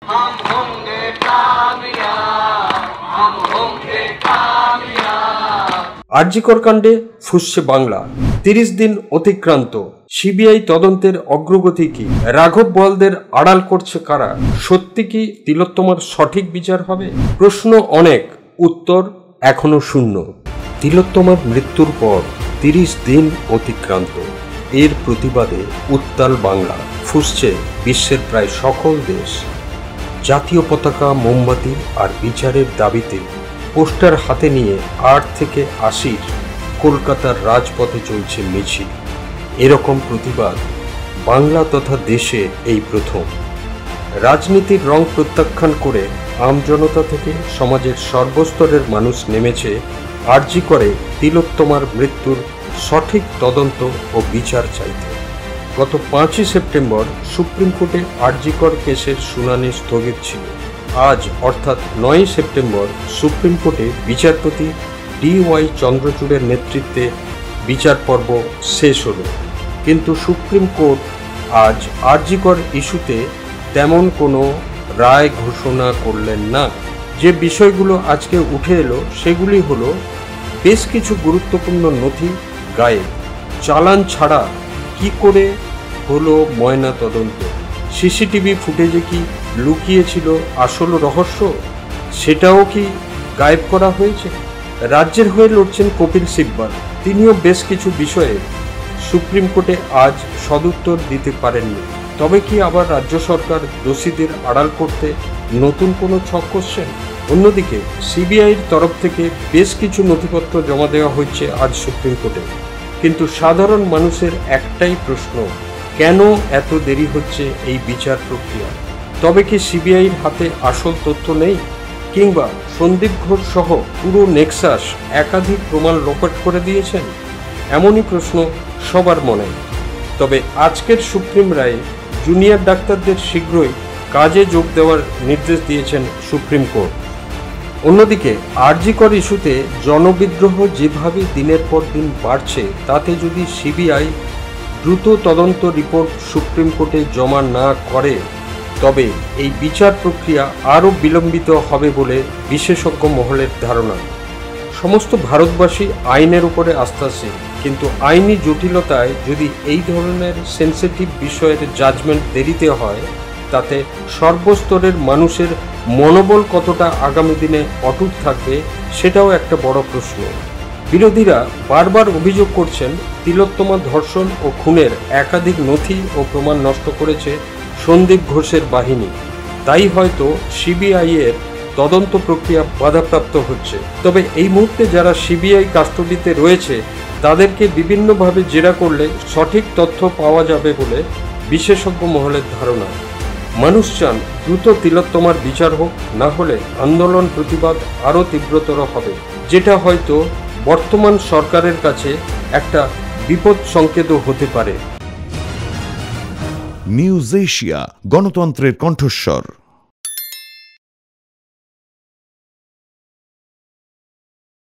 हम होंगे कामयाब, हम होंगे कामयाब। আরজিকর কাণ্ডে ফুঁসছে বাংলা। 30 দিন অতিক্রান্ত, সিবিআই তদন্তের অগ্রগতি কি? রাঘব বোয়ালদের আড়াল করছে কারা? সত্যি কি তিলোত্তমার সঠিক বিচার হবে? প্রশ্ন অনেক, উত্তর এখনো শূন্য। তিলোত্তমার মৃত্যুর পর 30 দিন অতিক্রান্ত, এর প্রতিবাদে উত্তাল বাংলা, ফুঁসছে বিশ্বের প্রায় সকল দেশ। জাতীয় পতাকা, মোমবাতি আর বিচারের দাবিতে পোস্টার হাতে নিয়ে 8 থেকে 80 কলকাতার রাজপথে চলছে মিছিল। এরকম প্রতিবাদ বাংলা তথা দেশে এই প্রথম। রাজনীতির রং প্রত্যাখ্যান করে আমজনতা থেকে সমাজের সর্বস্তরের মানুষ নেমেছে আরজিকরে তিলোত্তমার মৃত্যুর সঠিক তদন্ত ও বিচার চাইতে। গত 5ই সেপ্টেম্বর সুপ্রিম কোর্টে আরজিকর কেসের শুনানি স্থগিত ছিল। আজ অর্থাৎ 9ই সেপ্টেম্বর সুপ্রিম কোর্টে বিচারপতি DY চন্দ্রচূড়ের নেতৃত্বে বিচার পর্ব শেষ হল। কিন্তু সুপ্রিম কোর্ট আজ আরজিকর ইস্যুতে তেমন কোনো রায় ঘোষণা করলেন না। যে বিষয়গুলো আজকে উঠে এলো সেগুলি হলো, বেশ কিছু গুরুত্বপূর্ণ নথি গায়েব, চালান ছাড়া কি করে হলো ময়না তদন্ত, সিসিটিভি ফুটেজে কি লুকিয়েছিল আসল রহস্য, সেটাও কি গায়েব করা হয়েছে? রাজ্যের হয়ে লড়ছেন কপিল সিব্বল, তিনিও বেশ কিছু বিষয়ে সুপ্রিম কোর্টে আজ সদুত্তর দিতে পারেননি। তবে কি আবার রাজ্য সরকার দোষীদের আড়াল করতে নতুন কোনো ছক কষছেন? অন্যদিকে সিবিআইয়ের তরফ থেকে বেশ কিছু নথিপত্র জমা দেওয়া হচ্ছে আজ সুপ্রিম কোর্টে। কিন্তু সাধারণ মানুষের একটাই প্রশ্ন, কেন এত দেরি হচ্ছে এই বিচার প্রক্রিয়া? তবে কি সিবিআইয়ের হাতে আসল তথ্য নেই, কিংবা সন্দীপ ঘোষ সহ পুরো নেক্সাস একাধিক প্রমাণ লোপাট করে দিয়েছেন? এমনই প্রশ্ন সবার মনে। তবে আজকের সুপ্রিম রায়ে জুনিয়র ডাক্তারদের শীঘ্রই কাজে যোগ দেওয়ার নির্দেশ দিয়েছেন সুপ্রিম কোর্ট। অন্যদিকে আরজিকর ইস্যুতে জনবিদ্রোহ যেভাবে দিনের পর দিন বাড়ছে, তাতে যদি সিবিআই দ্রুত তদন্ত রিপোর্ট সুপ্রিম কোর্টে জমা না করে, তবে এই বিচার প্রক্রিয়া আরও বিলম্বিত হবে বলে বিশেষজ্ঞ মহলের ধারণা। সমস্ত ভারতবাসী আইনের উপরে আস্থাশীল, কিন্তু আইনি জটিলতায় যদি এই ধরনের সেন্সিটিভ বিষয়ের জাজমেন্ট দেরিতে হয়, তাতে সর্বস্তরের মানুষের মনোবল কতটা আগামী দিনে অটুট থাকবে, সেটাও একটা বড় প্রশ্ন। বিরোধীরা বারবার অভিযোগ করছেন তিলোত্তমা ধর্ষণ ও খুনের একাধিক নথি ও প্রমাণ নষ্ট করেছে সন্দীপ ঘোষের বাহিনী, তাই হয়তো সিবিআই এর তদন্ত প্রক্রিয়া বাধাপ্রাপ্ত হচ্ছে। তবে এই মুহূর্তে যারা সিবিআই কাস্টডিতে রয়েছে, তাদেরকে বিভিন্নভাবে জেরা করলে সঠিক তথ্য পাওয়া যাবে বলে বিশেষজ্ঞ মহলের ধারণা। মানুষ চান দ্রুত তিলোত্তমার বিচার হোক, না হলে আন্দোলন প্রতিবাদ আরও তীব্রতর হবে, যেটা হয়তো বর্তমান সরকারের কাছে একটা বিপদ সংকেতও হতে পারে। নিউজ এশিয়া, গণতন্ত্রের কণ্ঠস্বর।